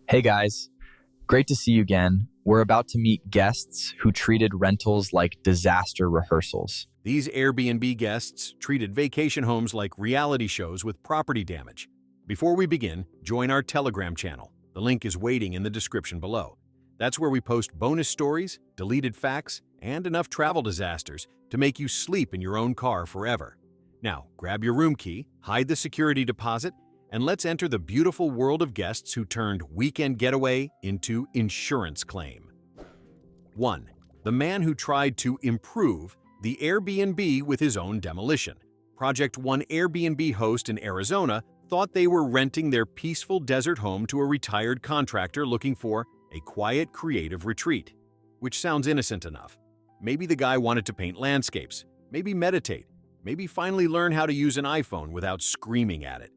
Hey guys, great to see you again. We're about to meet guests who treated rentals like disaster rehearsals. These Airbnb guests treated vacation homes like reality shows with property damage. Before we begin, join our Telegram channel. The link is waiting in the description below. That's where we post bonus stories, deleted facts, and enough travel disasters to make you sleep in your own car forever. Now, grab your room key, hide the security deposit, and let's enter the beautiful world of guests who turned weekend getaway into insurance claim. 1. The man who tried to improve the Airbnb with his own demolition. Project One Airbnb host in Arizona thought they were renting their peaceful desert home to a retired contractor looking for a quiet, creative retreat. Which sounds innocent enough. Maybe the guy wanted to paint landscapes, maybe meditate, maybe finally learn how to use an iPhone without screaming at it.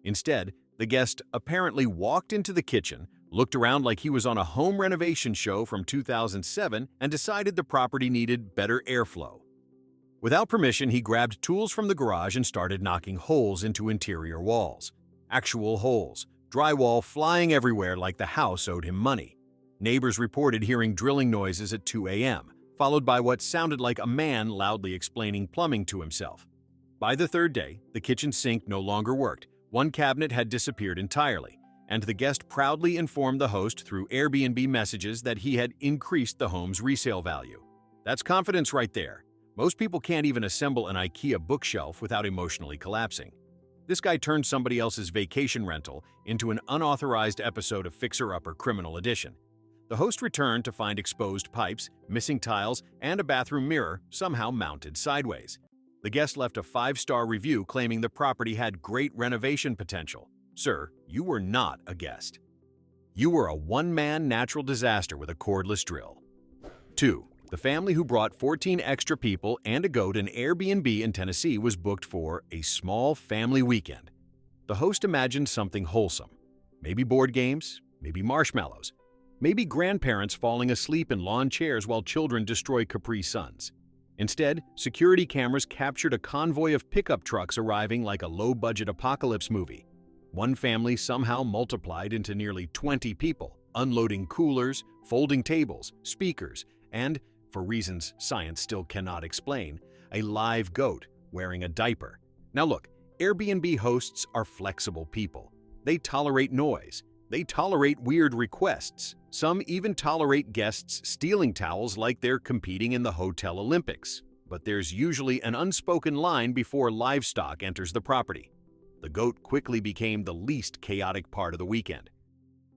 Instead, the guest apparently walked into the kitchen, looked around like he was on a home renovation show from 2007, and decided the property needed better airflow. Without permission, he grabbed tools from the garage and started knocking holes into interior walls. Actual holes, drywall flying everywhere like the house owed him money. Neighbors reported hearing drilling noises at 2 a.m., followed by what sounded like a man loudly explaining plumbing to himself. By the third day, the kitchen sink no longer worked. One cabinet had disappeared entirely, and the guest proudly informed the host through Airbnb messages that he had increased the home's resale value. That's confidence right there. Most people can't even assemble an IKEA bookshelf without emotionally collapsing. This guy turned somebody else's vacation rental into an unauthorized episode of Fixer Upper Criminal Edition. The host returned to find exposed pipes, missing tiles, and a bathroom mirror somehow mounted sideways. The guest left a 5-star review claiming the property had great renovation potential. Sir, you were not a guest. You were a one-man natural disaster with a cordless drill. 2. The family who brought 14 extra people and a goat in Airbnb in Tennessee was booked for a small family weekend. The host imagined something wholesome. Maybe board games, maybe marshmallows, maybe grandparents falling asleep in lawn chairs while children destroy Capri Suns. Instead, security cameras captured a convoy of pickup trucks arriving like a low-budget apocalypse movie. One family somehow multiplied into nearly 20 people, unloading coolers, folding tables, speakers, and, for reasons science still cannot explain, a live goat wearing a diaper. Now look, Airbnb hosts are flexible people. They tolerate noise. They tolerate weird requests. Some even tolerate guests stealing towels like they're competing in the Hotel Olympics. But there's usually an unspoken line before livestock enters the property. The goat quickly became the least chaotic part of the weekend.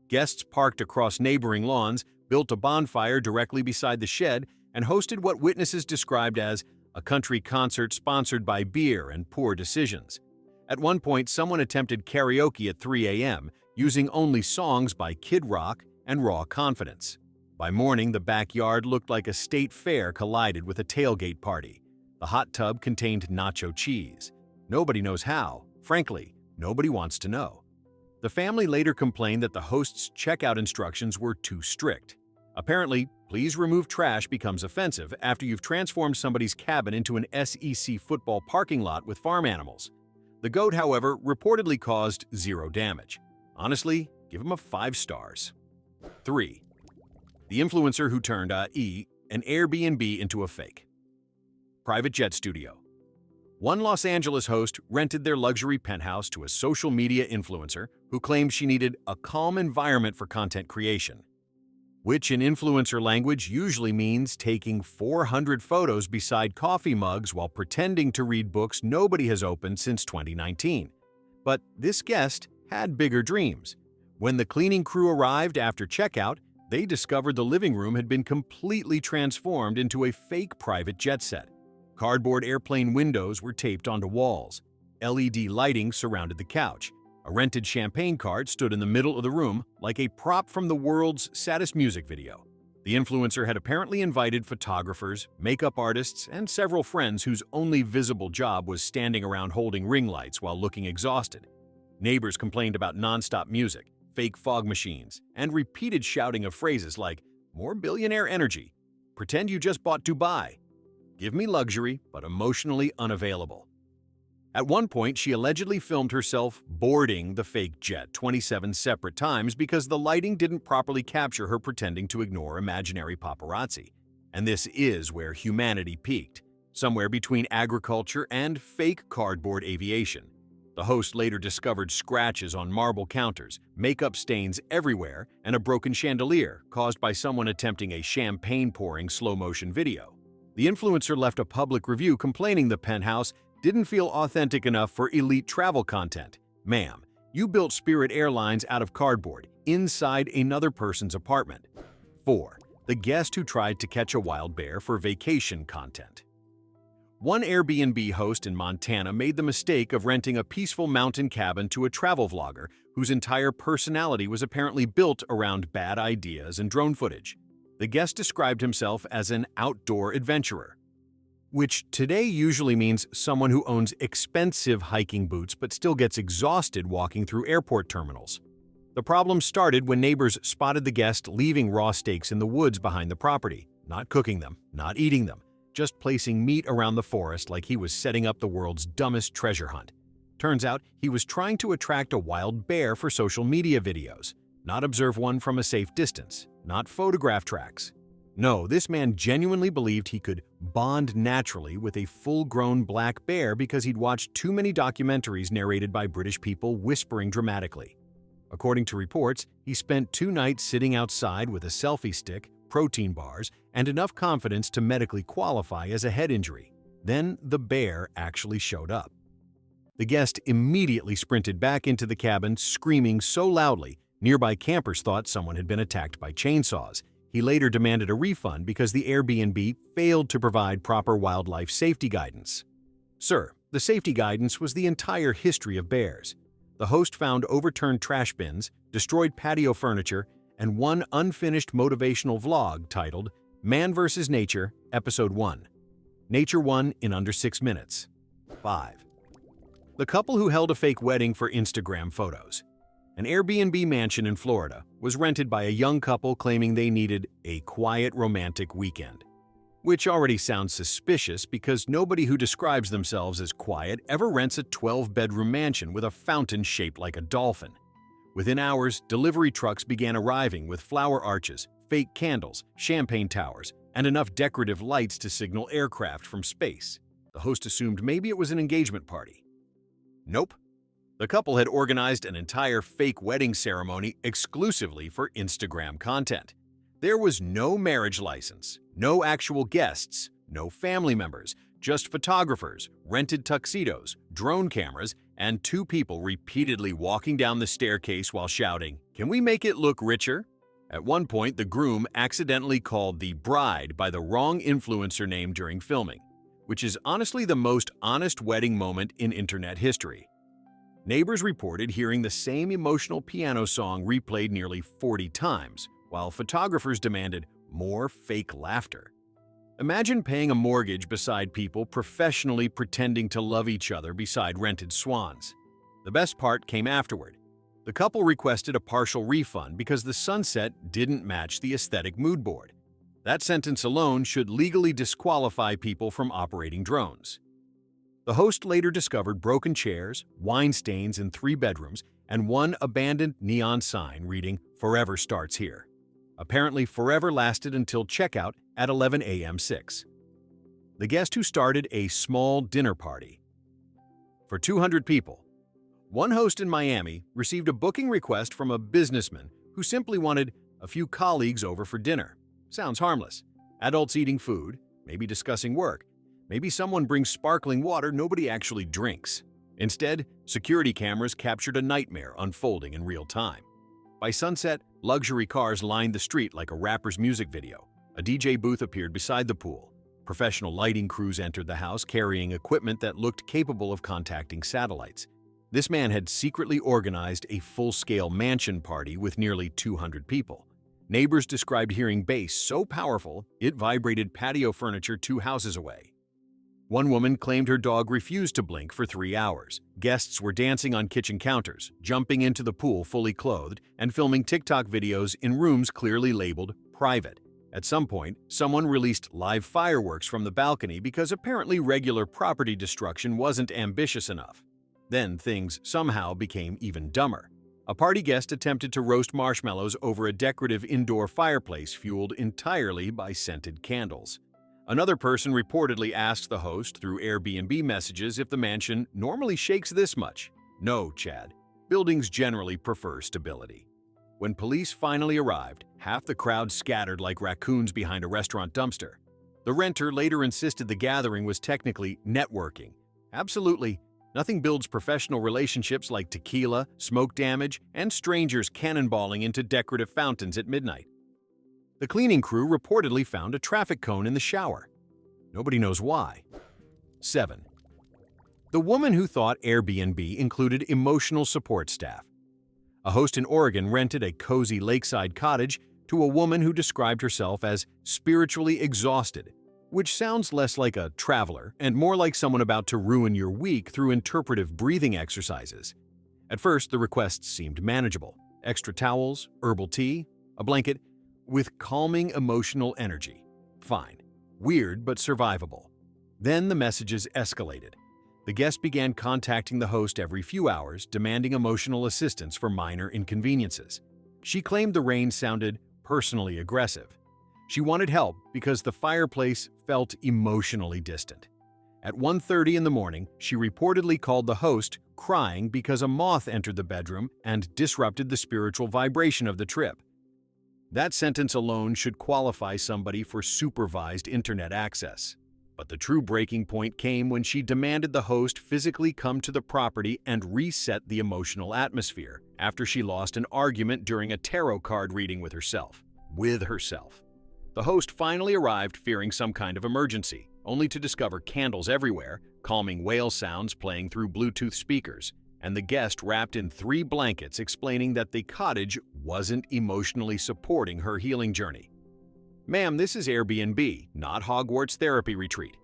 Guests parked across neighboring lawns, built a bonfire directly beside the shed, and hosted what witnesses described as a country concert sponsored by beer and poor decisions. At one point, someone attempted karaoke at 3 a.m., using only songs by Kid Rock and Raw Confidence. By morning, the backyard looked like a state fair collided with a tailgate party. The hot tub contained nacho cheese. Nobody knows how. Frankly, nobody wants to know. The family later complained that the host's checkout instructions were too strict. Apparently, please remove trash becomes offensive after you've transformed somebody's cabin into an SEC football parking lot with farm animals. The goat, however, reportedly caused 0 damage. Honestly, give him a 5 stars. 3. The influencer who turned an Airbnb into a fake. Private jet studio. One Los Angeles host rented their luxury penthouse to a social media influencer who claimed she needed a calm environment for content creation, which in influencer language usually means taking 400 photos beside coffee mugs while pretending to read books nobody has opened since 2019. But this guest had bigger dreams. When the cleaning crew arrived after checkout, they discovered the living room had been completely transformed into a fake private jet set. Cardboard airplane windows were taped onto walls. LED lighting surrounded the couch. A rented champagne cart stood in the middle of the room like a prop from the world's saddest music video. The influencer had apparently invited photographers, makeup artists, and several friends whose only visible job was standing around holding ring lights while looking exhausted. Neighbors complained about nonstop music, fake fog machines, and repeated shouting of phrases like, "More billionaire energy," "Pretend you just bought Dubai," "Give me luxury, but emotionally unavailable." At one point, she allegedly filmed herself boarding the fake jet 27 separate times because the lighting didn't properly capture her pretending to ignore imaginary paparazzi. And this is where humanity peaked, somewhere between agriculture and fake cardboard aviation. The host later discovered scratches on marble counters, makeup stains everywhere, and a broken chandelier caused by someone attempting a champagne-pouring slow-motion video. The influencer left a public review complaining the penthouse didn't feel authentic enough for elite travel content. Ma'am, you built Spirit Airlines out of cardboard inside another person's apartment. 4. The guest who tried to catch a wild bear for vacation content. One Airbnb host in Montana made the mistake of renting a peaceful mountain cabin to a travel vlogger whose entire personality was apparently built around bad ideas and drone footage. The guest described himself as an outdoor adventurer, which today usually means someone who owns expensive hiking boots but still gets exhausted walking through airport terminals. The problem started when neighbors spotted the guest leaving raw steaks in the woods behind the property, not cooking them, not eating them, just placing meat around the forest like he was setting up the world's dumbest treasure hunt. Turns out he was trying to attract a wild bear for social media videos, not observe one from a safe distance, not photograph tracks. No, this man genuinely believed he could bond naturally with a full-grown black bear because he'd watched too many documentaries narrated by British people whispering dramatically. According to reports, he spent 2 nights sitting outside with a selfie stick, protein bars, and enough confidence to medically qualify as a head injury. Then the bear actually showed up. The guest immediately sprinted back into the cabin, screaming so loudly, nearby campers thought someone had been attacked by chainsaws. He later demanded a refund because the Airbnb failed to provide proper wildlife safety guidance. Sir, the safety guidance was the entire history of bears. The host found overturned trash bins, destroyed patio furniture, and one unfinished motivational vlog titled Man vs. Nature, Episode 1. Nature won in under 6 minutes. 5. The couple who held a fake wedding for Instagram photos. An Airbnb mansion in Florida was rented by a young couple claiming they needed a quiet romantic weekend. Which already sounds suspicious because nobody who describes themselves as quiet ever rents a 12-bedroom mansion with a fountain shaped like a dolphin. Within hours, delivery trucks began arriving with flower arches, fake candles, champagne towers, and enough decorative lights to signal aircraft from space. The host assumed maybe it was an engagement party. Nope. The couple had organized an entire fake wedding ceremony exclusively for Instagram content. There was no marriage license, no actual guests, no family members, just photographers, rented tuxedos, drone cameras, and 2 people repeatedly walking down the staircase while shouting, "Can we make it look richer?" At one point, the groom accidentally called the bride by the wrong influencer name during filming, which is honestly the most honest wedding moment in internet history. Neighbors reported hearing the same emotional piano song replayed nearly 40 times, while photographers demanded more fake laughter. Imagine paying a mortgage beside people professionally pretending to love each other beside rented swans. The best part came afterward. The couple requested a partial refund because the sunset didn't match the aesthetic mood board. That sentence alone should legally disqualify people from operating drones. The host later discovered broken chairs, wine stains in 3 bedrooms, and one abandoned neon sign reading, "Forever starts here." Apparently, forever lasted until checkout at 11 a.m. 6. The guest who started a small dinner party for 200 people. One host in Miami received a booking request from a businessman who simply wanted a few colleagues over for dinner. Sounds harmless. Adults eating food, maybe discussing work. Maybe someone brings sparkling water nobody actually drinks. Instead, security cameras captured a nightmare unfolding in real time. By sunset, luxury cars lined the street like a rapper's music video. A DJ booth appeared beside the pool. Professional lighting crews entered the house carrying equipment that looked capable of contacting satellites. This man had secretly organized a full-scale mansion party with nearly 200 people. Neighbors described hearing bass so powerful it vibrated patio furniture 2 houses away. One woman claimed her dog refused to blink for 3 hours. Guests were dancing on kitchen counters, jumping into the pool fully clothed, and filming TikTok videos in rooms clearly labeled private. At some point, someone released live fireworks from the balcony because apparently regular property destruction wasn't ambitious enough. Then things somehow became even dumber. A party guest attempted to roast marshmallows over a decorative indoor fireplace fueled entirely by scented candles. Another person reportedly asked the host through Airbnb messages if the mansion normally shakes this much. No, Chad. Buildings generally prefer stability. When police finally arrived, half the crowd scattered like raccoons behind a restaurant dumpster. The renter later insisted the gathering was technically networking. Absolutely. Nothing builds professional relationships like tequila, smoke damage, and strangers cannonballing into decorative fountains at midnight. The cleaning crew reportedly found a traffic cone in the shower. Nobody knows why. 7. The woman who thought Airbnb included emotional support staff. A host in Oregon rented a cozy lakeside cottage to a woman who described herself as spiritually exhausted, which sounds less like a traveler and more like someone about to ruin your week through interpretive breathing exercises. At first, the requests seemed manageable. Extra towels, herbal tea, a blanket, with calming emotional energy. Fine. Weird, but survivable. Then the messages escalated. The guest began contacting the host every few hours, demanding emotional assistance for minor inconveniences. She claimed the rain sounded personally aggressive. She wanted help because the fireplace felt emotionally distant. At 1:30 in the morning, she reportedly called the host, crying because a moth entered the bedroom and disrupted the spiritual vibration of the trip. That sentence alone should qualify somebody for supervised internet access. But the true breaking point came when she demanded the host physically come to the property and reset the emotional atmosphere after she lost an argument during a tarot card reading with herself. The host finally arrived fearing some kind of emergency, only to discover candles everywhere, calming whale sounds playing through Bluetooth speakers, and the guest wrapped in 3 blankets explaining that the cottage wasn't emotionally supporting her healing journey. Ma'am, this is Airbnb, not Hogwarts therapy retreat.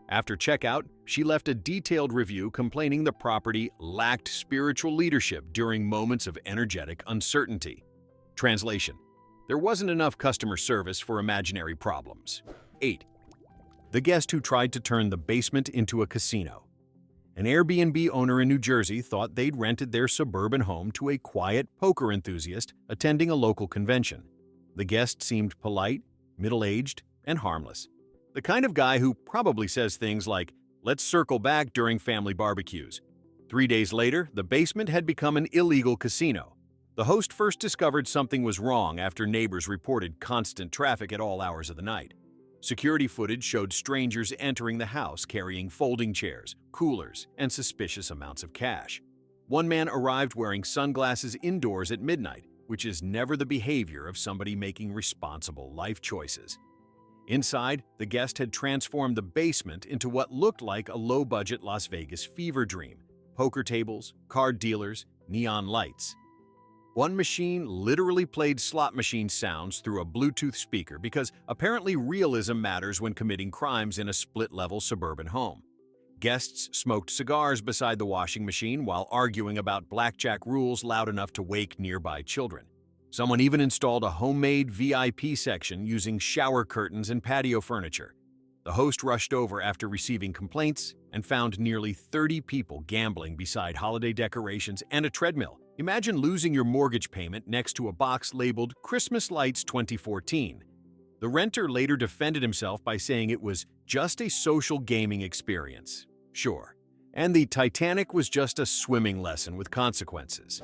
After checkout, she left a detailed review complaining the property lacked spiritual leadership during moments of energetic uncertainty. Translation: there wasn't enough customer service for imaginary problems. 8. The guest who tried to turn the basement into a casino. An Airbnb owner in New Jersey thought they'd rented their suburban home to a quiet poker enthusiast attending a local convention. The guest seemed polite, middle-aged, and harmless. The kind of guy who probably says things like, "Let's circle back during family barbecues." 3 days later, the basement had become an illegal casino. The host first discovered something was wrong after neighbors reported constant traffic at all hours of the night. Security footage showed strangers entering the house carrying folding chairs, coolers, and suspicious amounts of cash. One man arrived wearing sunglasses indoors at midnight, which is never the behavior of somebody making responsible life choices. Inside, the guest had transformed the basement into what looked like a low-budget Las Vegas fever dream: poker tables, card dealers, neon lights. One machine literally played slot machine sounds through a Bluetooth speaker because apparently realism matters when committing crimes in a split-level suburban home. Guests smoked cigars beside the washing machine while arguing about blackjack rules loud enough to wake nearby children. Someone even installed a homemade VIP section using shower curtains and patio furniture. The host rushed over after receiving complaints and found nearly 30 people gambling beside holiday decorations and a treadmill. Imagine losing your mortgage payment next to a box labeled Christmas Lights 2014. The renter later defended himself by saying it was just a social gaming experience. Sure. And the Titanic was just a swimming lesson with consequences.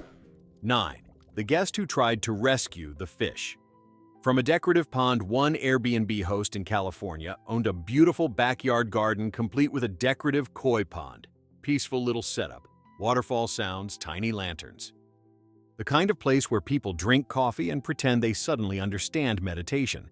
9. The guest who tried to rescue the fish. From a decorative pond, one Airbnb host in California owned a beautiful backyard garden complete with a decorative koi pond. Peaceful little setup. Waterfall sounds, tiny lanterns. The kind of place where people drink coffee and pretend they suddenly understand meditation.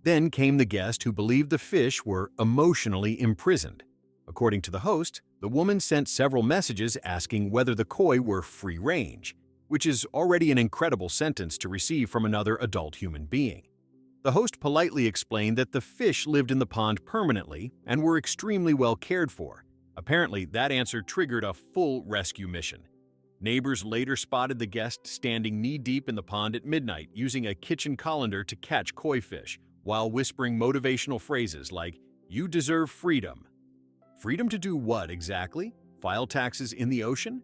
Then came the guest who believed the fish were emotionally imprisoned. According to the host, the woman sent several messages asking whether the koi were free range, which is already an incredible sentence to receive from another adult human being. The host politely explained that the fish lived in the pond permanently and were extremely well cared for. Apparently, that answer triggered a full rescue mission. Neighbors later spotted the guest standing knee-deep in the pond at midnight using a kitchen colander to catch koi fish, while whispering motivational phrases like, "You deserve freedom." Freedom to do what exactly? File taxes in the ocean?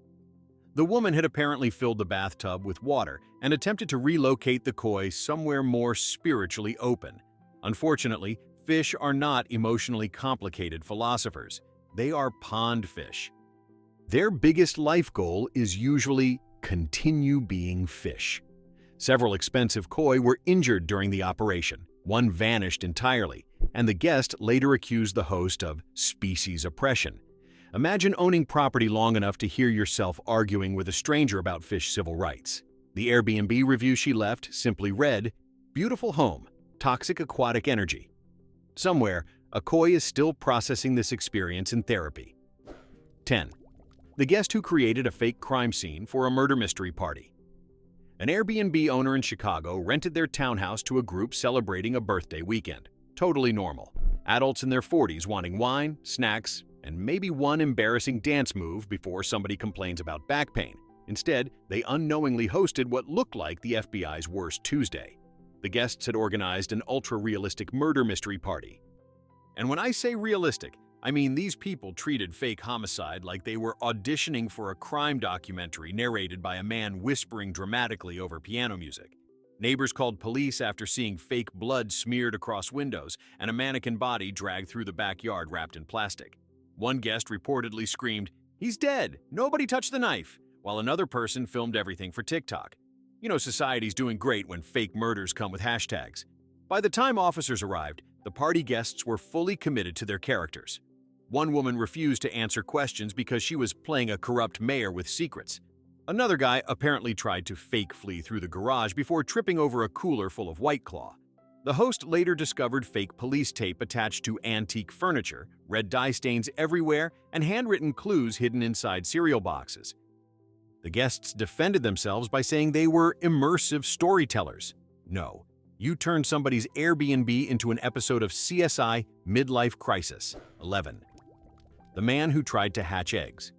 The woman had apparently filled the bathtub with water and attempted to relocate the koi somewhere more spiritually open. Unfortunately, fish are not emotionally complicated philosophers. They are pond fish. Their biggest life goal is usually continue being fish. Several expensive koi were injured during the operation. One vanished entirely, and the guest later accused the host of species oppression. Imagine owning property long enough to hear yourself arguing with a stranger about fish civil rights. The Airbnb review she left simply read, "Beautiful home, toxic aquatic energy." Somewhere, a koi is still processing this experience in therapy. 10. The guest who created a fake crime scene for a murder mystery party. An Airbnb owner in Chicago rented their townhouse to a group celebrating a birthday weekend. Totally normal. Adults in their 40s wanting wine, snacks, and maybe one embarrassing dance move before somebody complains about back pain. Instead, they unknowingly hosted what looked like the FBI's worst Tuesday. The guests had organized an ultra-realistic murder mystery party. And when I say realistic, I mean these people treated fake homicide like they were auditioning for a crime documentary narrated by a man whispering dramatically over piano music. Neighbors called police after seeing fake blood smeared across windows and a mannequin body dragged through the backyard wrapped in plastic. One guest reportedly screamed, "He's dead! Nobody touch the knife!" while another person filmed everything for TikTok. You know, society's doing great when fake murders come with hashtags. By the time officers arrived, the party guests were fully committed to their characters. One woman refused to answer questions because she was playing a corrupt mayor with secrets. Another guy apparently tried to fake flee through the garage before tripping over a cooler full of White Claw. The host later discovered fake police tape attached to antique furniture, red dye stains everywhere, and handwritten clues hidden inside cereal boxes. The guests defended themselves by saying they were immersive storytellers. No, you turned somebody's Airbnb into an episode of CSI Midlife Crisis. 11. The man who tried to hatch eggs.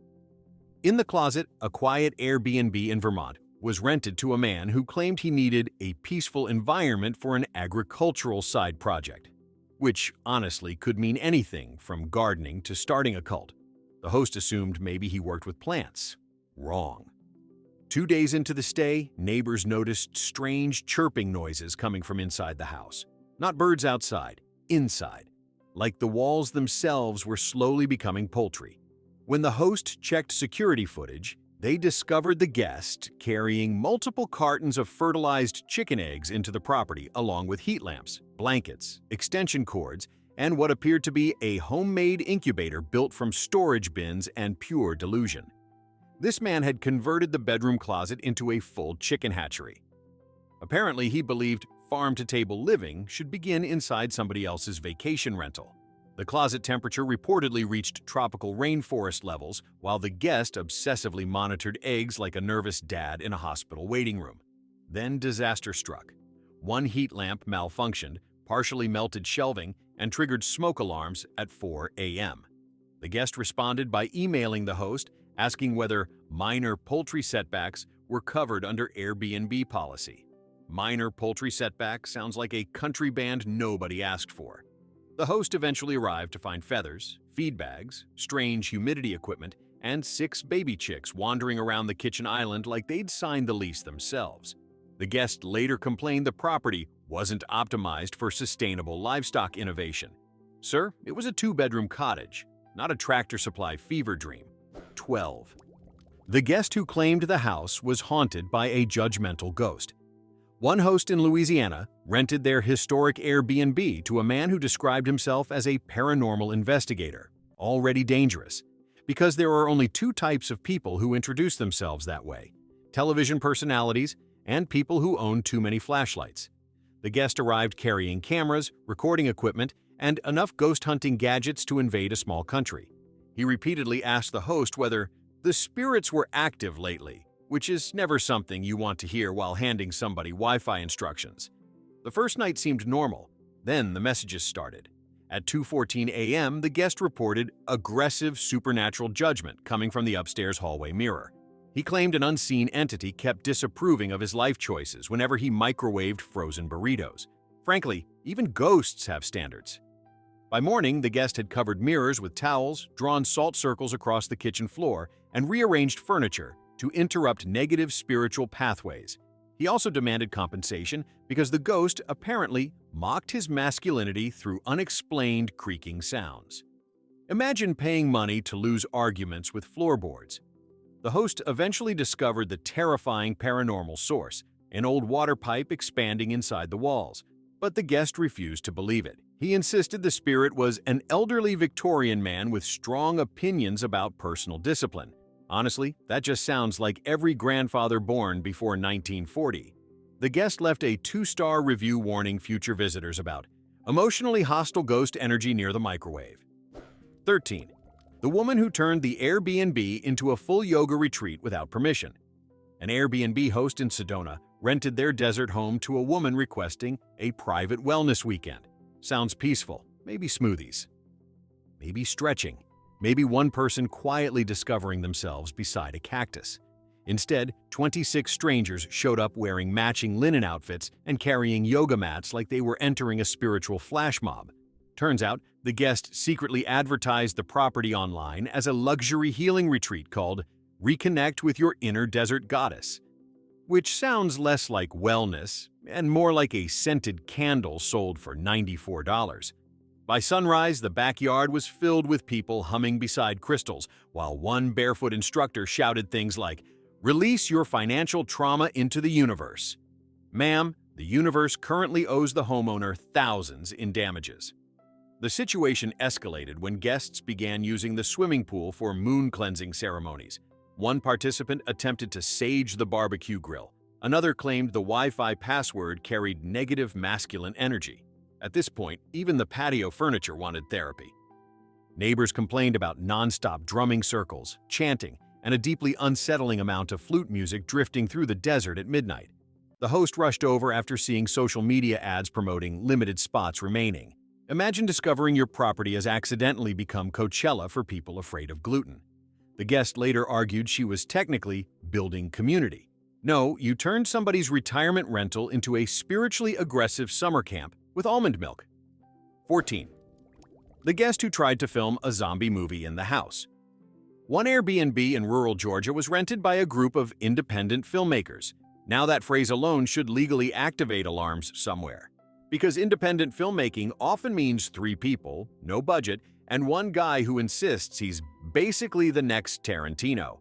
In the Closet, a quiet Airbnb in Vermont was rented to a man who claimed he needed a peaceful environment for an agricultural side project, which honestly could mean anything from gardening to starting a cult. The host assumed maybe he worked with plants. Wrong. 2 days into the stay, neighbors noticed strange chirping noises coming from inside the house. Not birds outside, inside. Like the walls themselves were slowly becoming poultry. When the host checked security footage, they discovered the guest carrying multiple cartons of fertilized chicken eggs into the property, along with heat lamps, blankets, extension cords, and what appeared to be a homemade incubator built from storage bins and pure delusion. This man had converted the bedroom closet into a full chicken hatchery. Apparently, he believed farm-to-table living should begin inside somebody else's vacation rental. The closet temperature reportedly reached tropical rainforest levels, while the guest obsessively monitored eggs like a nervous dad in a hospital waiting room. Then disaster struck. One heat lamp malfunctioned, partially melted shelving, and triggered smoke alarms at 4 a.m. The guest responded by emailing the host, asking whether minor poultry setbacks were covered under Airbnb policy. Minor poultry setback sounds like a country band nobody asked for. The host eventually arrived to find feathers, feed bags, strange humidity equipment, and 6 baby chicks wandering around the kitchen island like they'd signed the lease themselves. The guest later complained the property wasn't optimized for sustainable livestock innovation. Sir, it was a 2-bedroom cottage, not a Tractor Supply fever dream. 12. The guest who claimed the house was haunted by a judgmental ghost. One host in Louisiana rented their historic Airbnb to a man who described himself as a paranormal investigator, already dangerous, because there are only 2 types of people who introduce themselves that way: television personalities and people who own too many flashlights. The guest arrived carrying cameras, recording equipment, and enough ghost-hunting gadgets to invade a small country. He repeatedly asked the host whether the spirits were active lately, which is never something you want to hear while handing somebody Wi-Fi instructions. The first night seemed normal, then the messages started. At 2:14 a.m., the guest reported aggressive supernatural judgment coming from the upstairs hallway mirror. He claimed an unseen entity kept disapproving of his life choices whenever he microwaved frozen burritos. Frankly, Even ghosts have standards. By morning, the guest had covered mirrors with towels, drawn salt circles across the kitchen floor, and rearranged furniture to interrupt negative spiritual pathways. He also demanded compensation because the ghost apparently mocked his masculinity through unexplained creaking sounds. Imagine paying money to lose arguments with floorboards. The host eventually discovered the terrifying paranormal source, an old water pipe expanding inside the walls. But the guest refused to believe it. He insisted the spirit was an elderly Victorian man with strong opinions about personal discipline. Honestly, that just sounds like every grandfather born before 1940. The guest left a 2-star review warning future visitors about emotionally hostile ghost energy near the microwave. 13. The woman who turned the Airbnb into a full yoga retreat without permission. An Airbnb host in Sedona rented their desert home to a woman requesting a private wellness weekend. Sounds peaceful. Maybe smoothies. Maybe stretching. Maybe one person quietly discovering themselves beside a cactus. Instead, 26 strangers showed up wearing matching linen outfits and carrying yoga mats like they were entering a spiritual flash mob. Turns out, the guest secretly advertised the property online as a luxury healing retreat called Reconnect with Your Inner Desert Goddess, which sounds less like wellness and more like a scented candle sold for $94. By sunrise, the backyard was filled with people humming beside crystals, while one barefoot instructor shouted things like, "Release your financial trauma into the universe." Ma'am, the universe currently owes the homeowner thousands in damages. The situation escalated when guests began using the swimming pool for moon cleansing ceremonies. One participant attempted to sage the barbecue grill. Another claimed the Wi-Fi password carried negative masculine energy. At this point, even the patio furniture wanted therapy. Neighbors complained about non-stop drumming circles, chanting, and a deeply unsettling amount of flute music drifting through the desert at midnight. The host rushed over after seeing social media ads promoting limited spots remaining. Imagine discovering your property has accidentally become Coachella for people afraid of gluten. The guest later argued she was technically building community. No, you turned somebody's retirement rental into a spiritually aggressive summer camp with almond milk. 14. The guest who tried to film a zombie movie in the house. One Airbnb in rural Georgia was rented by a group of independent filmmakers. Now that phrase alone should legally activate alarms somewhere. Because independent filmmaking often means 3 people, no budget, and one guy who insists he's basically the next Tarantino.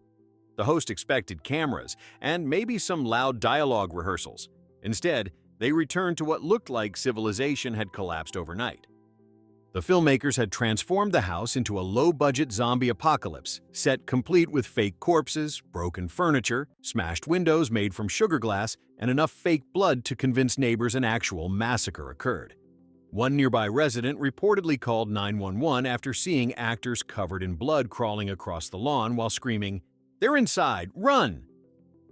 The host expected cameras and maybe some loud dialogue rehearsals. Instead, they returned to what looked like civilization had collapsed overnight. The filmmakers had transformed the house into a low-budget zombie apocalypse, set complete with fake corpses, broken furniture, smashed windows made from sugar glass, and enough fake blood to convince neighbors an actual massacre occurred. One nearby resident reportedly called 911 after seeing actors covered in blood crawling across the lawn while screaming, "They're inside! Run!"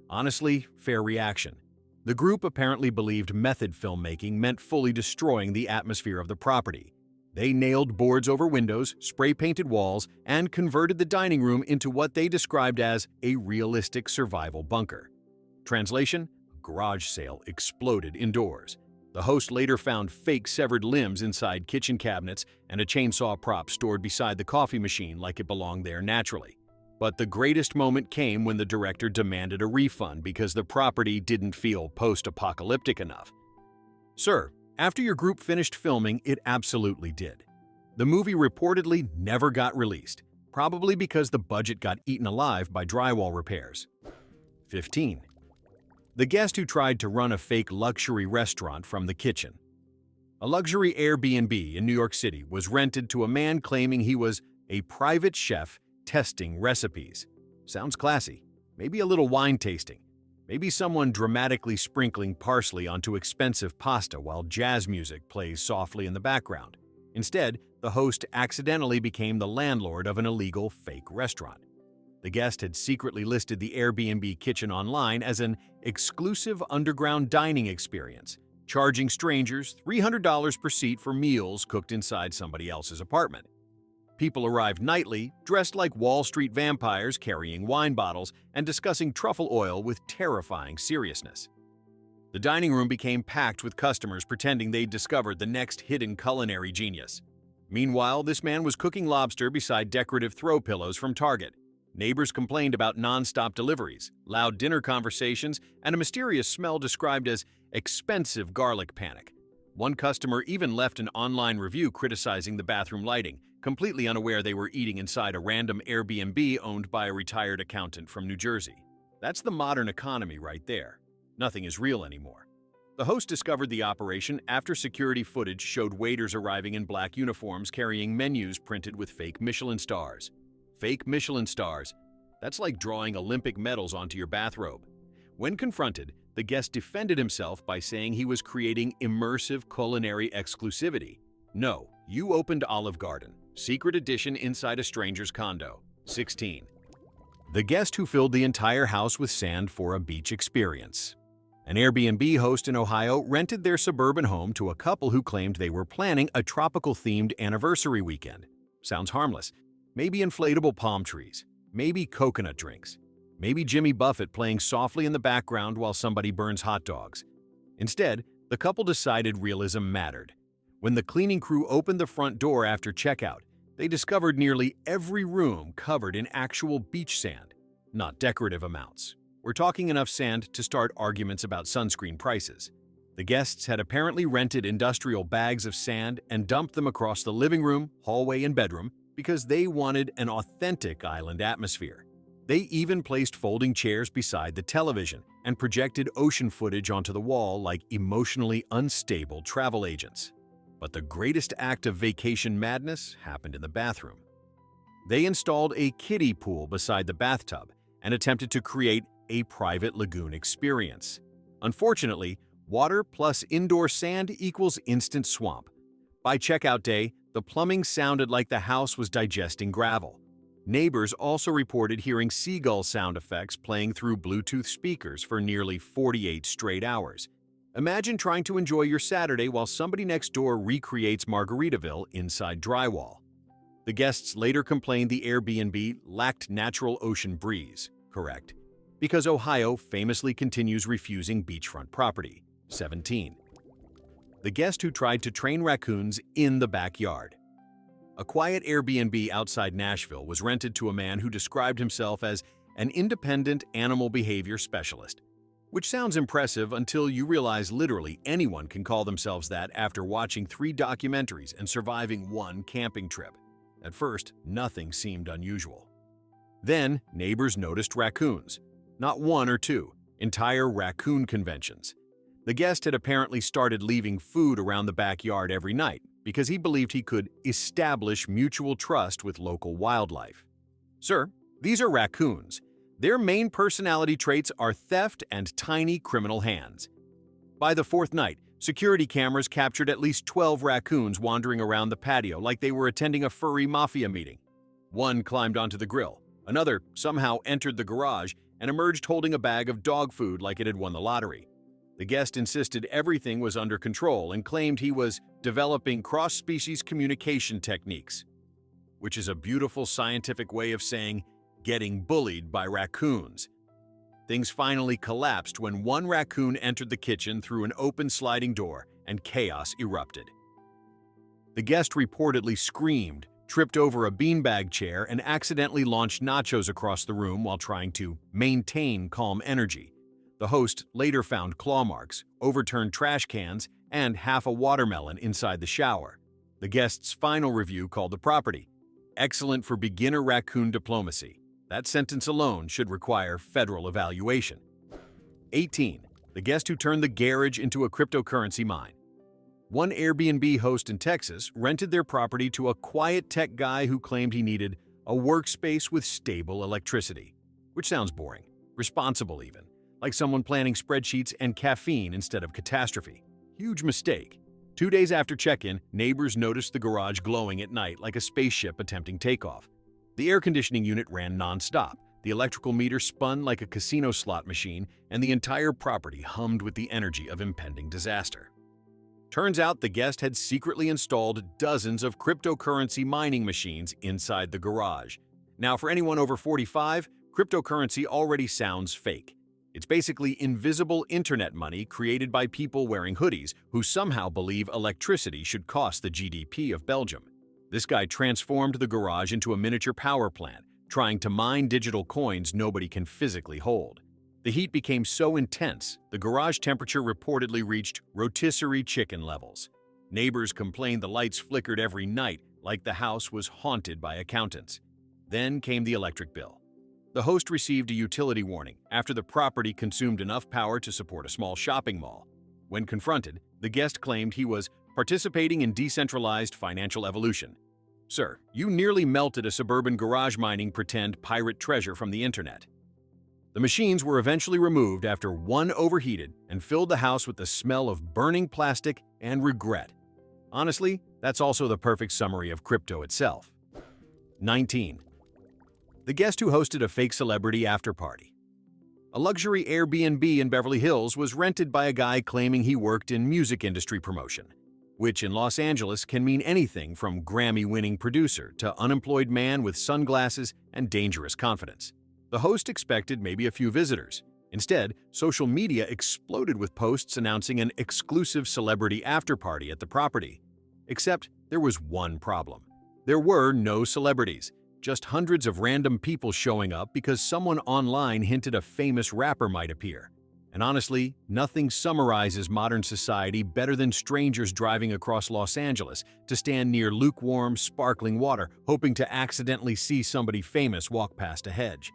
Honestly, fair reaction. The group apparently believed method filmmaking meant fully destroying the atmosphere of the property. They nailed boards over windows, spray-painted walls, and converted the dining room into what they described as a realistic survival bunker. Translation: a garage sale exploded indoors. The host later found fake severed limbs inside kitchen cabinets and a chainsaw prop stored beside the coffee machine like it belonged there naturally. But the greatest moment came when the director demanded a refund because the property didn't feel post-apocalyptic enough. "Sir, after your group finished filming, it absolutely did. The movie reportedly never got released, probably because the budget got eaten alive by drywall repairs." 15. The guest who tried to run a fake luxury restaurant from the kitchen. A luxury Airbnb in New York City was rented to a man claiming he was a private chef testing recipes. Sounds classy. Maybe a little wine tasting. Maybe someone dramatically sprinkling parsley onto expensive pasta while jazz music plays softly in the background. Instead, the host accidentally became the landlord of an illegal fake restaurant. The guest had secretly listed the Airbnb kitchen online as an exclusive underground dining experience, charging strangers $300 per seat for meals cooked inside somebody else's apartment. People arrived nightly, dressed like Wall Street vampires, carrying wine bottles and discussing truffle oil with terrifying seriousness. The dining room became packed with customers pretending they'd discovered the next hidden culinary genius. Meanwhile, this man was cooking lobster beside decorative throw pillows from Target. Neighbors complained about non-stop deliveries, loud dinner conversations, and a mysterious smell described as expensive garlic panic. One customer even left an online review criticizing the bathroom lighting, completely unaware they were eating inside a random Airbnb owned by a retired accountant from New Jersey. That's the modern economy right there. Nothing is real anymore. The host discovered the operation after security footage showed waiters arriving in black uniforms carrying menus printed with fake Michelin stars. Fake Michelin stars. That's like drawing Olympic medals onto your bathrobe. When confronted, the guest defended himself by saying he was creating immersive culinary exclusivity. No, you opened Olive Garden. Secret edition inside a stranger's condo. 16. The guest who filled the entire house with sand for a beach experience. An Airbnb host in Ohio rented their suburban home to a couple who claimed they were planning a tropical-themed anniversary weekend. Sounds harmless. Maybe inflatable palm trees. Maybe coconut drinks. Maybe Jimmy Buffett playing softly in the background while somebody burns hot dogs. Instead, the couple decided realism mattered. When the cleaning crew opened the front door after checkout, they discovered nearly every room covered in actual beach sand, not decorative amounts. We're talking enough sand to start arguments about sunscreen prices. The guests had apparently rented industrial bags of sand and dumped them across the living room, hallway, and bedroom because they wanted an authentic island atmosphere. They even placed folding chairs beside the television and projected ocean footage onto the wall like emotionally unstable travel agents. But the greatest act of vacation madness happened in the bathroom. They installed a kiddie pool beside the bathtub and attempted to create a private lagoon experience. Unfortunately, water plus indoor sand equals instant swamp. By checkout day, the plumbing sounded like the house was digesting gravel. Neighbors also reported hearing seagull sound effects playing through Bluetooth speakers for nearly 48 straight hours. Imagine trying to enjoy your Saturday while somebody next door recreates Margaritaville inside drywall. The guests later complained the Airbnb lacked natural ocean breeze. Correct. Because Ohio famously continues refusing beachfront property. 17. The guest who tried to train raccoons in the backyard. A quiet Airbnb outside Nashville was rented to a man who described himself as an independent animal behavior specialist, which sounds impressive until you realize literally anyone can call themselves that after watching 3 documentaries and surviving 1 camping trip. At first, nothing seemed unusual. Then, neighbors noticed raccoons. Not 1 or 2, entire raccoon conventions. The guest had apparently started leaving food around the backyard every night because he believed he could establish mutual trust with local wildlife. Sir, these are raccoons. Their main personality traits are theft and tiny criminal hands. By the 4th night, security cameras captured at least 12 raccoons wandering around the patio like they were attending a furry mafia meeting. One climbed onto the grill. Another somehow entered the garage and emerged holding a bag of dog food like it had won the lottery. The guest insisted everything was under control and claimed he was developing cross-species communication techniques, which is a beautiful scientific way of saying getting bullied by raccoons. Things finally collapsed when one raccoon entered the kitchen through an open sliding door and chaos erupted. The guest reportedly screamed, tripped over a beanbag chair, and accidentally launched nachos across the room while trying to maintain calm energy. The host later found claw marks, overturned trash cans, and half a watermelon inside the shower. The guest's final review called the property excellent for beginner raccoon diplomacy. That sentence alone should require federal evaluation. 18. The guest who turned the garage into a cryptocurrency mine. One Airbnb host in Texas rented their property to a quiet tech guy who claimed he needed a workspace with stable electricity, which sounds boring, responsible even, like someone planning spreadsheets and caffeine instead of catastrophe. Huge mistake. 2 days after check-in, neighbors noticed the garage glowing at night like a spaceship attempting takeoff. The air conditioning unit ran non-stop, the electrical meter spun like a casino slot machine, and the entire property hummed with the energy of impending disaster. Turns out the guest had secretly installed dozens of cryptocurrency mining machines inside the garage. Now, for anyone over 45, cryptocurrency already sounds fake. It's basically invisible internet money created by people wearing hoodies who somehow believe electricity should cost the GDP of Belgium. This guy transformed the garage into a miniature power plant, trying to mine digital coins nobody can physically hold. The heat became so intense, the garage temperature reportedly reached rotisserie chicken levels. Neighbors complained the lights flickered every night, like the house was haunted by accountants. Then came the electric bill. The host received a utility warning after the property consumed enough power to support a small shopping mall. When confronted, the guest claimed he was participating in decentralized financial evolution. Sir, you nearly melted a suburban garage mining pretend pirate treasure from the internet. The machines were eventually removed after one overheated and filled the house with the smell of burning plastic and regret. Honestly, that's also the perfect summary of crypto itself. 19. The guest who hosted a fake celebrity after-party. A luxury Airbnb in Beverly Hills was rented by a guy claiming he worked in music industry promotion, which in Los Angeles can mean anything from Grammy-winning producer to unemployed man with sunglasses and dangerous confidence. The host expected maybe a few visitors. Instead, social media exploded with posts announcing an exclusive celebrity after-party at the property. Except there was one problem. There were no celebrities. Just hundreds of random people showing up because someone online hinted a famous rapper might appear. And honestly, nothing summarizes modern society better than strangers driving across Los Angeles to stand near lukewarm, sparkling water, hoping to accidentally see somebody famous walk past a hedge.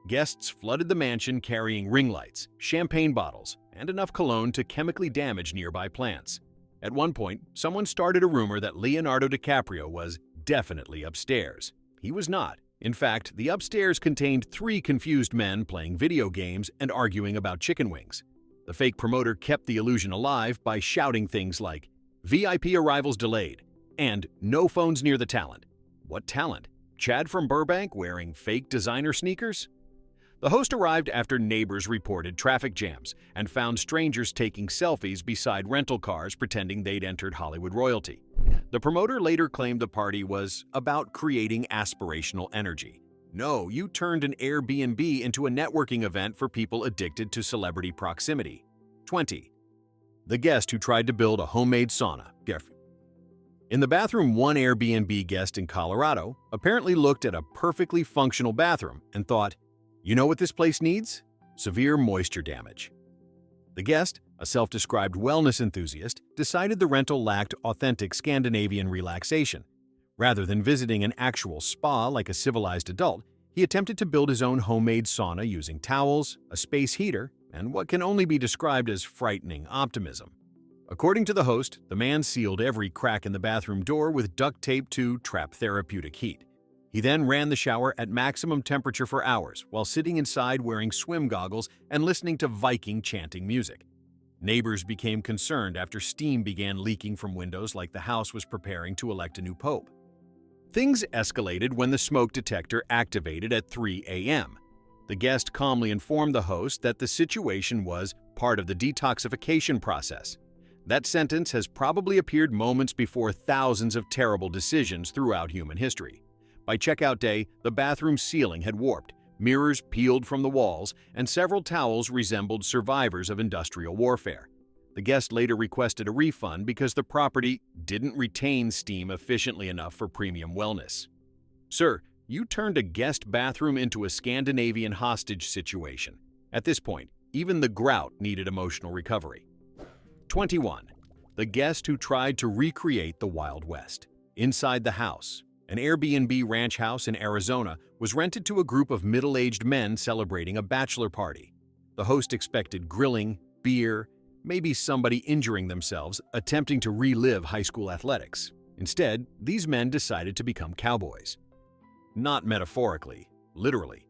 Guests flooded the mansion carrying ring lights, champagne bottles, and enough cologne to chemically damage nearby plants. At one point, someone started a rumor that Leonardo DiCaprio was definitely upstairs. He was not. In fact, the upstairs contained 3 confused men playing video games and arguing about chicken wings. The fake promoter kept the illusion alive by shouting things like, "VIP arrivals delayed," and "No phones near the talent." What talent? Chad from Burbank wearing fake designer sneakers? The host arrived after neighbors reported traffic jams and found strangers taking selfies beside rental cars pretending they'd entered Hollywood royalty. The promoter later claimed the party was about creating aspirational energy. No, you turned an Airbnb into a networking event for people addicted to celebrity proximity. 20. The guest who tried to build a homemade sauna. In the bathroom, one Airbnb guest in Colorado apparently looked at a perfectly functional bathroom and thought, "You know what this place needs? Severe moisture damage." The guest, a self-described wellness enthusiast, decided the rental lacked authentic Scandinavian relaxation. Rather than visiting an actual spa like a civilized adult, he attempted to build his own homemade sauna using towels, a space heater, and what can only be described as frightening optimism. According to the host, the man sealed every crack in the bathroom door with duct tape to trap therapeutic heat. He then ran the shower at maximum temperature for hours while sitting inside wearing swim goggles and listening to Viking chanting music. Neighbors became concerned after steam began leaking from windows like the house was preparing to elect a new pope. Things escalated when the smoke detector activated at 3 a.m. The guest calmly informed the host that the situation was part of the detoxification process. That sentence has probably appeared moments before thousands of terrible decisions throughout human history. By checkout day, the bathroom ceiling had warped, mirrors peeled from the walls, and several towels resembled survivors of industrial warfare. The guest later requested a refund because the property didn't retain steam efficiently enough for premium wellness. Sir, you turned a guest bathroom into a Scandinavian hostage situation. At this point, even the grout needed emotional recovery. 21. The guest who tried to recreate the Wild West. Inside the house, an Airbnb ranch house in Arizona was rented to a group of middle-aged men celebrating a bachelor party. The host expected grilling, beer, maybe somebody injuring themselves, attempting to relive high school athletics. Instead, these men decided to become cowboys. Not metaphorically, literally.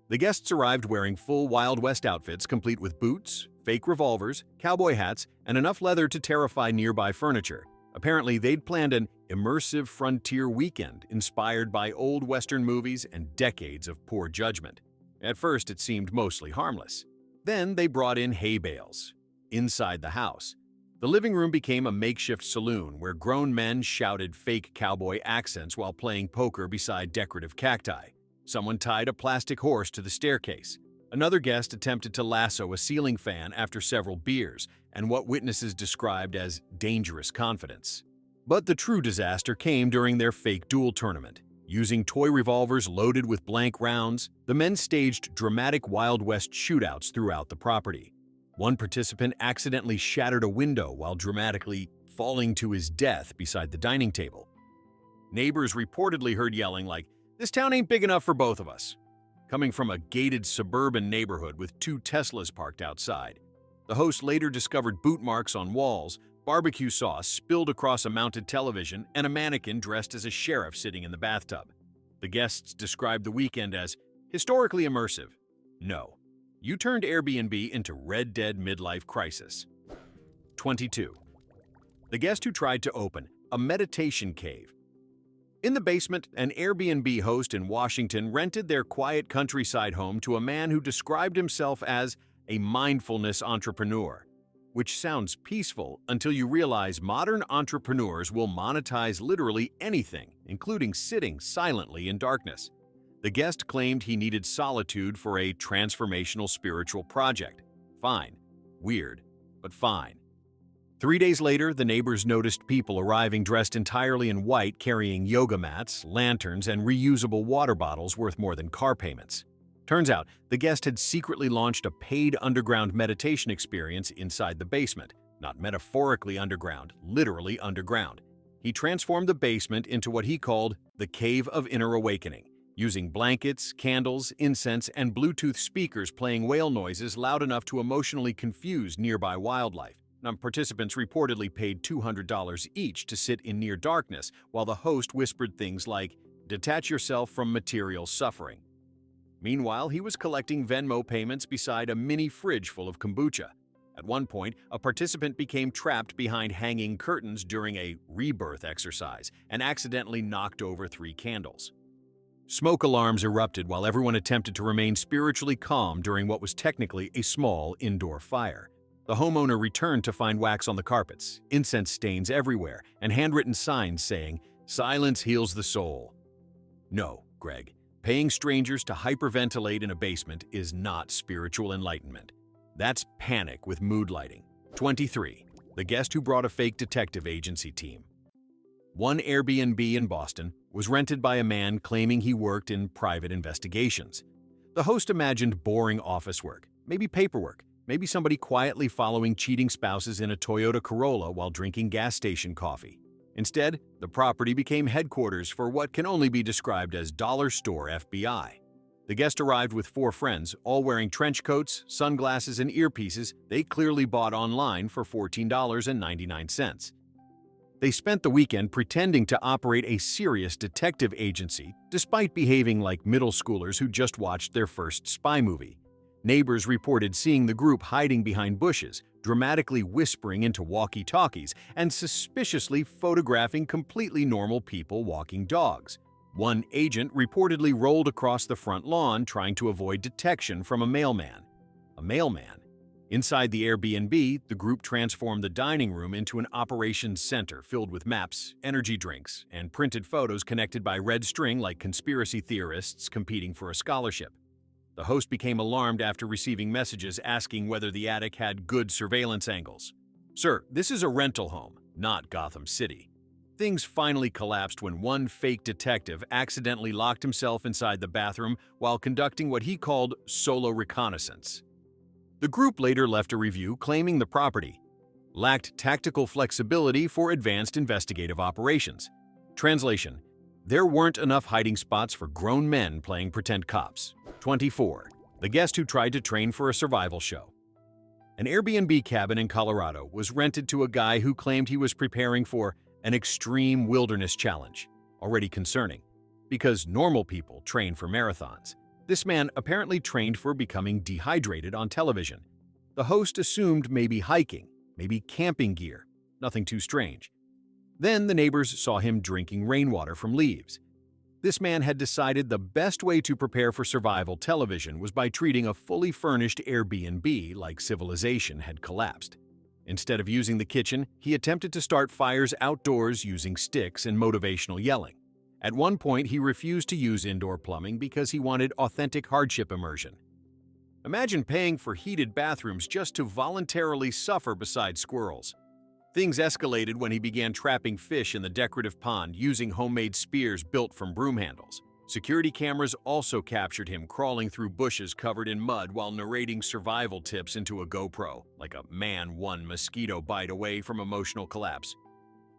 The guests arrived wearing full Wild West outfits complete with boots, fake revolvers, cowboy hats, and enough leather to terrify nearby furniture. Apparently, they'd planned an immersive frontier weekend inspired by old Western movies and decades of poor judgment. At first, it seemed mostly harmless. Then they brought in hay bales. Inside the house, the living room became a makeshift saloon where grown men shouted fake cowboy accents while playing poker beside decorative cacti. Someone tied a plastic horse to the staircase. Another guest attempted to lasso a ceiling fan after several beers and what witnesses described as dangerous confidence. But the true disaster came during their fake duel tournament. Using toy revolvers loaded with blank rounds, the men staged dramatic Wild West shootouts throughout the property. One participant accidentally shattered a window while dramatically falling to his death beside the dining table. Neighbors reportedly heard yelling like, "This town ain't big enough for both of us," coming from a gated suburban neighborhood with 2 Teslas parked outside. The host later discovered boot marks on walls, barbecue sauce spilled across a mounted television, and a mannequin dressed as a sheriff sitting in the bathtub. The guests described the weekend as historically immersive. No, you turned Airbnb into Red Dead midlife crisis. 22. The guest who tried to open a meditation cave. In the basement, an Airbnb host in Washington rented their quiet countryside home to a man who described himself as a mindfulness entrepreneur, which sounds peaceful until you realize modern entrepreneurs will monetize literally anything, including sitting silently in darkness. The guest claimed he needed solitude for a transformational spiritual project. Fine. Weird, but fine. 3 days later, the neighbors noticed people arriving dressed entirely in white, carrying yoga mats, lanterns, and reusable water bottles worth more than car payments. Turns out, the guest had secretly launched a paid underground meditation experience inside the basement. Not metaphorically underground, literally underground. He transformed the basement into what he called the Cave of Inner Awakening, using blankets, candles, incense, and Bluetooth speakers playing whale noises loud enough to emotionally confuse nearby wildlife. Participants reportedly paid $200 each to sit in near darkness, while the host whispered things like, "Detach yourself from material suffering." Meanwhile, he was collecting Venmo payments beside a mini fridge full of kombucha. At one point, a participant became trapped behind hanging curtains during a rebirth exercise and accidentally knocked over 3 candles. Smoke alarms erupted while everyone attempted to remain spiritually calm during what was technically a small indoor fire. The homeowner returned to find wax on the carpets, incense stains everywhere, and handwritten signs saying, "Silence heals the soul." No, Greg. Paying strangers to hyperventilate in a basement is not spiritual enlightenment. That's panic with mood lighting. 23. The guest who brought a fake detective agency team. One Airbnb in Boston was rented by a man claiming he worked in private investigations. The host imagined boring office work, maybe paperwork, maybe somebody quietly following cheating spouses in a Toyota Corolla while drinking gas station coffee. Instead, the property became headquarters for what can only be described as dollar store FBI. The guest arrived with 4 friends, all wearing trench coats, sunglasses, and earpieces they clearly bought online for $14.99. They spent the weekend pretending to operate a serious detective agency, despite behaving like middle schoolers who just watched their first spy movie. Neighbors reported seeing the group hiding behind bushes, dramatically whispering into walkie-talkies, and suspiciously photographing completely normal people walking dogs. One agent reportedly rolled across the front lawn trying to avoid detection from a mailman. A mailman? Inside the Airbnb, the group transformed the dining room into an operations center filled with maps, energy drinks, and printed photos connected by red string like conspiracy theorists competing for a scholarship. The host became alarmed after receiving messages asking whether the attic had good surveillance angles. "Sir, this is a rental home, not Gotham City." Things finally collapsed when one fake detective accidentally locked himself inside the bathroom while conducting what he called solo reconnaissance. The group later left a review claiming the property lacked tactical flexibility for advanced investigative operations. Translation: there weren't enough hiding spots for grown men playing pretend cops. 24. The guest who tried to train for a survival show. An Airbnb cabin in Colorado was rented to a guy who claimed he was preparing for an extreme wilderness challenge. Already concerning, because normal people train for marathons. This man apparently trained for becoming dehydrated on television. The host assumed maybe hiking, maybe camping gear, nothing too strange. Then the neighbors saw him drinking rainwater from leaves. This man had decided the best way to prepare for survival television was by treating a fully furnished Airbnb like civilization had collapsed. Instead of using the kitchen, he attempted to start fires outdoors using sticks and motivational yelling. At one point, he refused to use indoor plumbing because he wanted authentic hardship immersion. Imagine paying for heated bathrooms just to voluntarily suffer beside squirrels. Things escalated when he began trapping fish in the decorative pond using homemade spears built from broom handles. Security cameras also captured him crawling through bushes covered in mud while narrating survival tips into a GoPro, like a man one mosquito bite away from emotional collapse.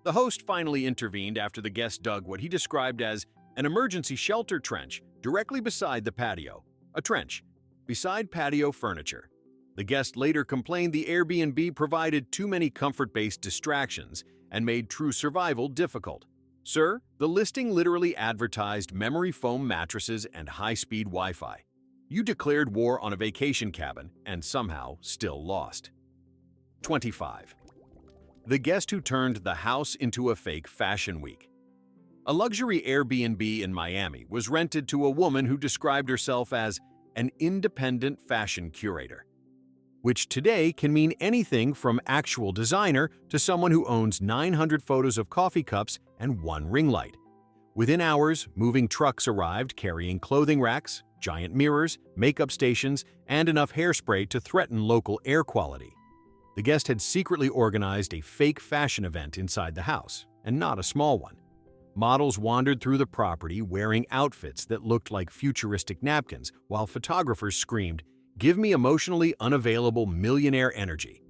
The host finally intervened after the guest dug what he described as an emergency shelter trench directly beside the patio. A trench, beside patio furniture. The guest later complained the Airbnb provided too many comfort-based distractions and made true survival difficult. Sir, the listing literally advertised memory foam mattresses and high-speed Wi-Fi. You declared war on a vacation cabin and somehow still lost. 25. The guest who turned the house into a fake fashion week. A luxury Airbnb in Miami was rented to a woman who described herself as an independent fashion curator, which today can mean anything from actual designer to someone who owns 900 photos of coffee cups and one ring light. Within hours, moving trucks arrived carrying clothing racks, giant mirrors, makeup stations, and enough hairspray to threaten local air quality. The guest had secretly organized a fake fashion event inside the house, and not a small one. Models wandered through the property wearing outfits that looked like futuristic napkins, while photographers screamed, "Give me emotionally unavailable millionaire energy."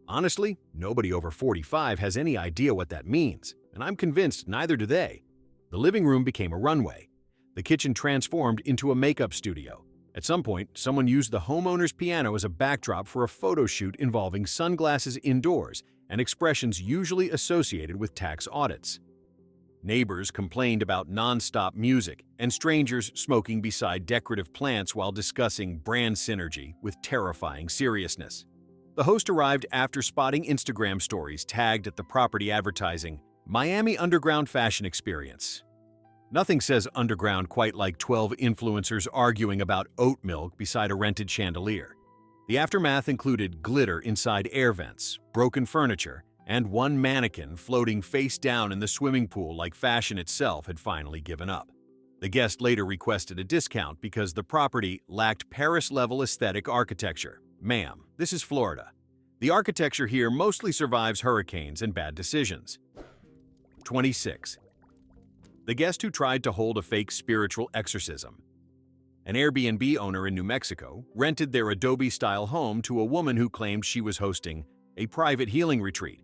Honestly, nobody over 45 has any idea what that means, and I'm convinced neither do they. The living room became a runway. The kitchen transformed into a makeup studio. At some point, someone used the homeowner's piano as a backdrop for a photo shoot involving sunglasses indoors and expressions usually associated with tax audits. Neighbors complained about non-stop music and strangers smoking beside decorative plants while discussing brand synergy with terrifying seriousness. The host arrived after spotting Instagram stories tagged at the property advertising, "Miami Underground Fashion Experience." Nothing says underground quite like 12 influencers arguing about oat milk beside a rented chandelier. The aftermath included glitter inside air vents, broken furniture, and one mannequin floating face down in the swimming pool like fashion itself had finally given up. The guest later requested a discount because the property lacked Paris-level aesthetic architecture. "Ma'am, this is Florida. The architecture here mostly survives hurricanes and bad decisions." 26. The guest who tried to hold a fake spiritual exorcism. An Airbnb owner in New Mexico rented their Adobe-style home to a woman who claimed she was hosting a private healing retreat,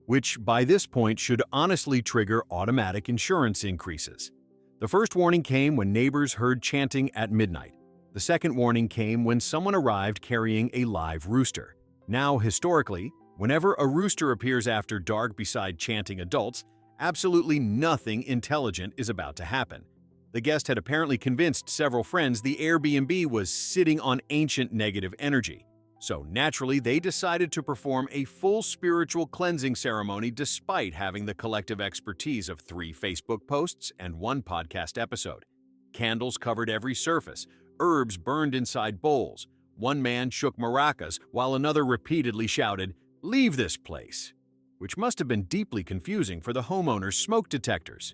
which by this point should honestly trigger automatic insurance increases. The first warning came when neighbors heard chanting at midnight. The second warning came when someone arrived carrying a live rooster. Now, historically, whenever a rooster appears after dark beside chanting adults, absolutely nothing intelligent is about to happen. The guest had apparently convinced several friends the Airbnb was sitting on ancient negative energy. So naturally, they decided to perform a full spiritual cleansing ceremony despite having the collective expertise of 3 Facebook posts and 1 podcast episode. Candles covered every surface, herbs burned inside bowls. One man shook maracas while another repeatedly shouted, "Leave this place," which must have been deeply confusing for the homeowner's smoke detectors.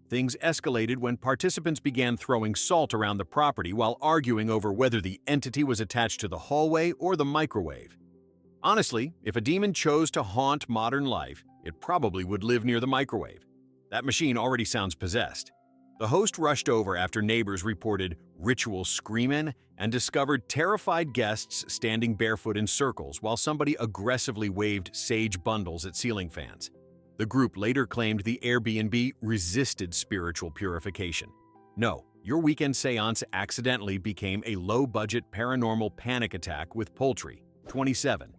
Things escalated when participants began throwing salt around the property while arguing over whether the entity was attached to the hallway or the microwave. Honestly, if a demon chose to haunt modern life, it probably would live near the microwave. That machine already sounds possessed. The host rushed over after neighbors reported ritual screaming and discovered terrified guests standing barefoot in circles while somebody aggressively waved sage bundles at ceiling fans. The group later claimed the Airbnb resisted spiritual purification. No, your weekend seance accidentally became a low-budget paranormal panic attack with poultry. 27.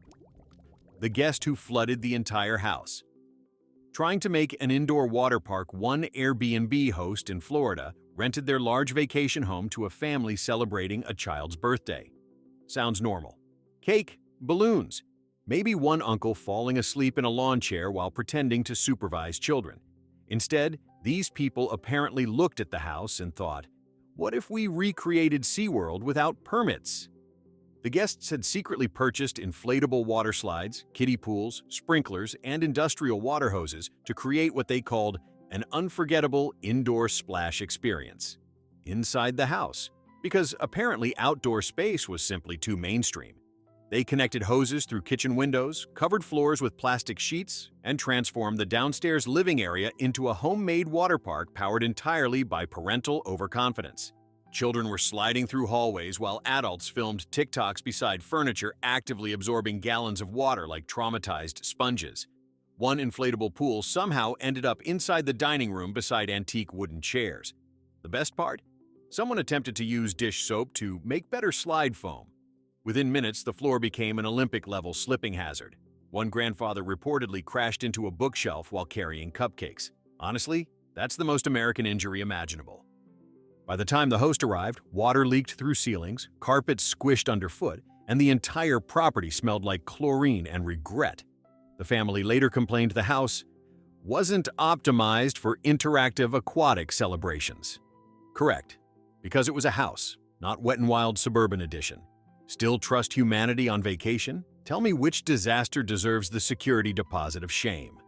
The guest who flooded the entire house. Trying to make an indoor water park, one Airbnb host in Florida rented their large vacation home to a family celebrating a child's birthday. Sounds normal. Cake, balloons, maybe one uncle falling asleep in a lawn chair while pretending to supervise children. Instead, these people apparently looked at the house and thought, what if we recreated SeaWorld without permits? The guests had secretly purchased inflatable water slides, kiddie pools, sprinklers, and industrial water hoses to create what they called an unforgettable indoor splash experience. Inside the house, because apparently outdoor space was simply too mainstream. They connected hoses through kitchen windows, covered floors with plastic sheets, and transformed the downstairs living area into a homemade water park powered entirely by parental overconfidence. Children were sliding through hallways while adults filmed TikToks beside furniture, actively absorbing gallons of water like traumatized sponges. One inflatable pool somehow ended up inside the dining room beside antique wooden chairs. The best part? Someone attempted to use dish soap to make better slide foam. Within minutes, the floor became an Olympic-level slipping hazard. One grandfather reportedly crashed into a bookshelf while carrying cupcakes. Honestly, that's the most American injury imaginable. By the time the host arrived, water leaked through ceilings, carpets squished underfoot, and the entire property smelled like chlorine and regret. The family later complained the house wasn't optimized for interactive aquatic celebrations. Correct, because it was a house, not Wet n Wild Suburban Edition. Still trust humanity on vacation? Tell me which disaster deserves the security deposit of shame.